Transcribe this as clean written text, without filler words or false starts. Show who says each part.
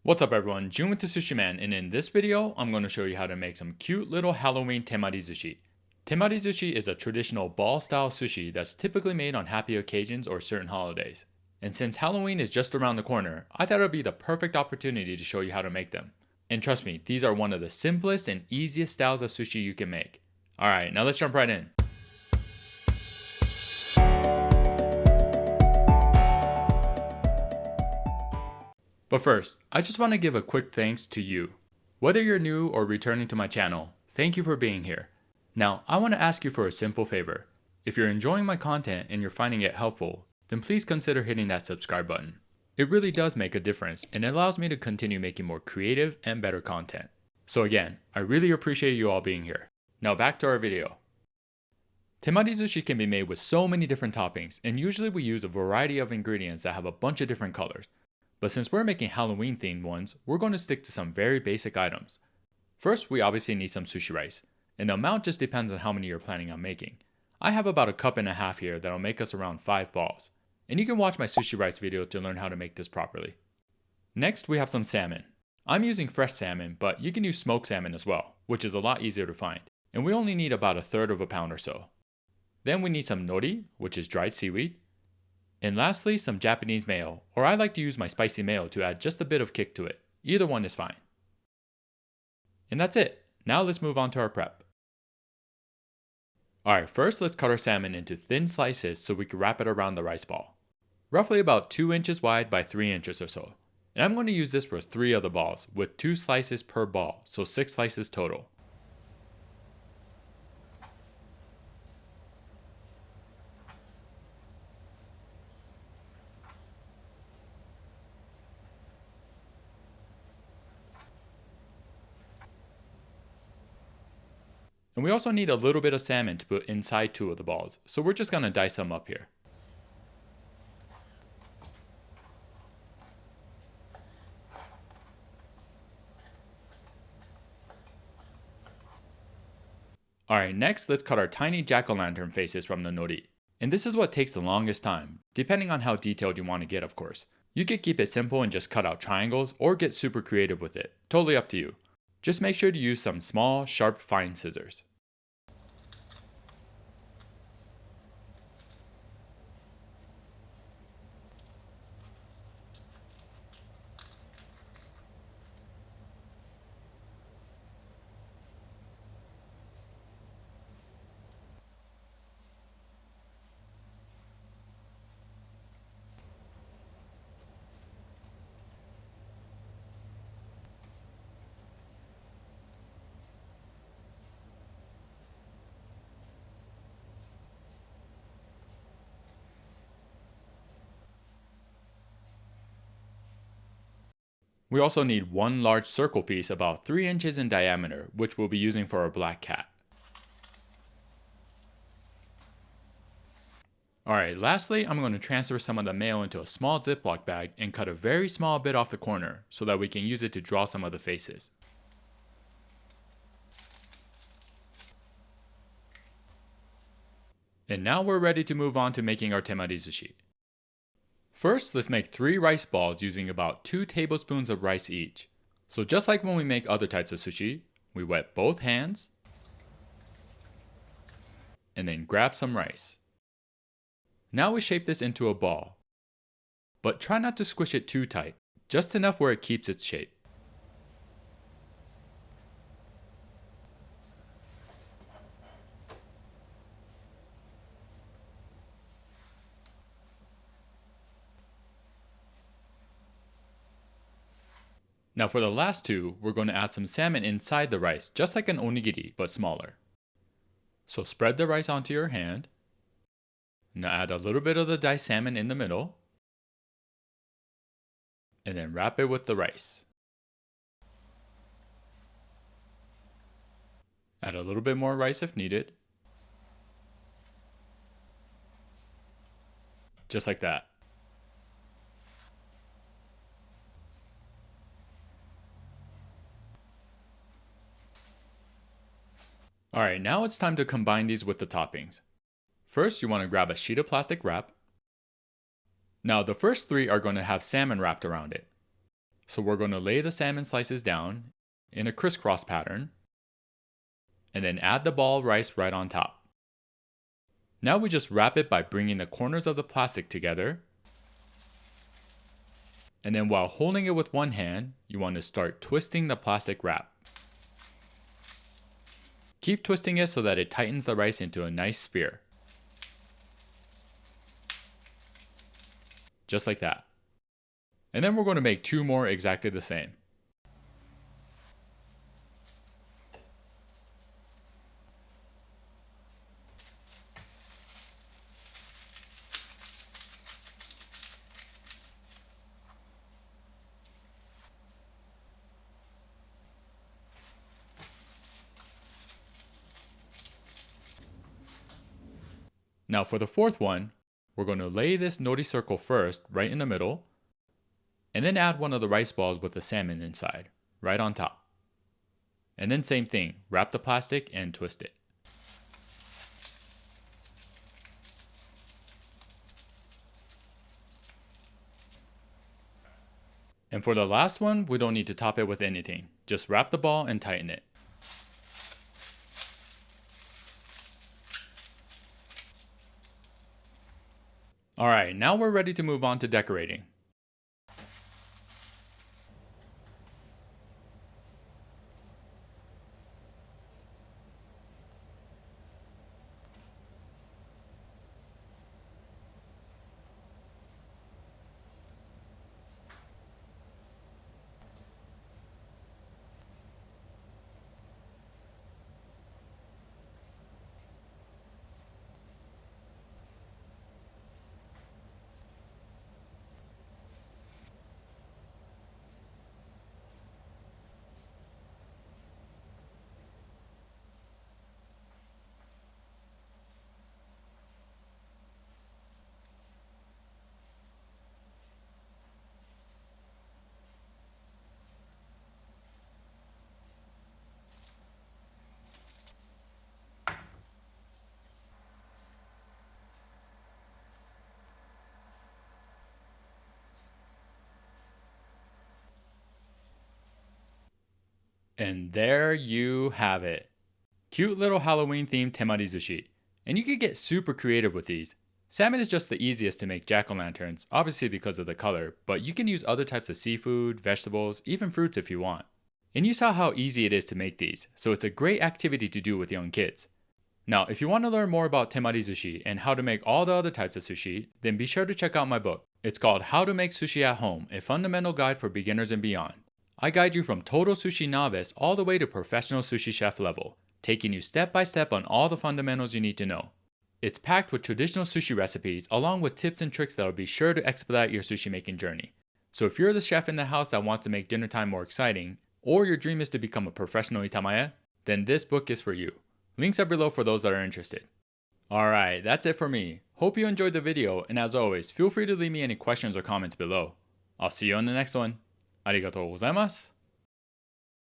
Speaker 1: What's up everyone, Jun with the Sushi Man, and in this video, I'm going to show you how to make some cute little Halloween temarizushi. Temarizushi is a traditional ball-style sushi that's typically made on happy occasions or certain holidays. And since Halloween is just around the corner, I thought it would be the perfect opportunity to show you how to make them. And trust me, these are one of the simplest and easiest styles of sushi you can make. Alright, now let's jump right in. But first, I just want to give a quick thanks to you. Whether you're new or returning to my channel, thank you for being here. Now, I want to ask you for a simple favor. If you're enjoying my content and you're finding it helpful, then please consider hitting that subscribe button. It really does make a difference and it allows me to continue making more creative and better content. So again, I really appreciate you all being here. Now back to our video. Temarizushi can be made with so many different toppings, and usually we use a variety of ingredients that have a bunch of different colors. But since we're making Halloween themed ones, we're going to stick to some very basic items. First, we obviously need some sushi rice, and the amount just depends on how many you're planning on making. I have about 1.5 cups here that'll make us around 5 balls, and you can watch my sushi rice video to learn how to make this properly. Next, we have some salmon. I'm using fresh salmon, but you can use smoked salmon as well, which is a lot easier to find, and we only need about 1/3 pound or so. Then we need some nori, which is dried seaweed. And lastly, some Japanese mayo, or I like to use my spicy mayo to add just a bit of kick to it. Either one is fine. And that's it. Now let's move on to our prep. Alright, first let's cut our salmon into thin slices so we can wrap it around the rice ball. Roughly about 2 inches wide by 3 inches or so. And I'm going to use this for 3 of the balls, with 2 slices per ball, so 6 slices total. And we also need a little bit of salmon to put inside 2 of the balls, so we're just going to dice them up here. Alright, next let's cut our tiny jack-o'-lantern faces from the nori. And this is what takes the longest time, depending on how detailed you want to get of course. You could keep it simple and just cut out triangles, or get super creative with it, totally up to you. Just make sure to use some small, sharp, fine scissors. We also need 1 large circle piece about 3 inches in diameter, which we'll be using for our black cat. Alright, lastly, I'm going to transfer some of the mayo into a small Ziploc bag and cut a very small bit off the corner so that we can use it to draw some of the faces. And now we're ready to move on to making our temarizushi. First, let's make 3 rice balls using about 2 tablespoons of rice each. So just like when we make other types of sushi, we wet both hands, and then grab some rice. Now we shape this into a ball, but try not to squish it too tight, just enough where it keeps its shape. Now for the last 2, we're going to add some salmon inside the rice, just like an onigiri, but smaller. So spread the rice onto your hand. Now add a little bit of the diced salmon in the middle. And then wrap it with the rice. Add a little bit more rice if needed. Just like that. Alright, now it's time to combine these with the toppings. First, you want to grab a sheet of plastic wrap. Now the first 3 are going to have salmon wrapped around it. So we're going to lay the salmon slices down in a crisscross pattern and then add the ball of rice right on top. Now we just wrap it by bringing the corners of the plastic together. And then while holding it with one hand, you want to start twisting the plastic wrap. Keep twisting it so that it tightens the rice into a nice spear. Just like that. And then we're going to make 2 more exactly the same. Now for the 4th one, we're going to lay this nori circle first right in the middle, and then add one of the rice balls with the salmon inside, right on top. And then same thing, wrap the plastic and twist it. And for the last one, we don't need to top it with anything. Just wrap the ball and tighten it. Alright, now we're ready to move on to decorating. And there you have it. Cute little Halloween themed Temarizushi. And you could get super creative with these. Salmon is just the easiest to make jack-o'-lanterns, obviously because of the color, but you can use other types of seafood, vegetables, even fruits if you want. And you saw how easy it is to make these, so it's a great activity to do with young kids. Now, if you want to learn more about Temarizushi and how to make all the other types of sushi, then be sure to check out my book. It's called How to Make Sushi at Home, a fundamental guide for beginners and beyond. I guide you from total sushi novice all the way to professional sushi chef level, taking you step by step on all the fundamentals you need to know. It's packed with traditional sushi recipes along with tips and tricks that will be sure to expedite your sushi making journey. So if you're the chef in the house that wants to make dinner time more exciting, or your dream is to become a professional itamae, then this book is for you. Links are below for those that are interested. Alright, that's it for me. Hope you enjoyed the video, and as always, feel free to leave me any questions or comments below. I'll see you on the next one. ありがとうございます。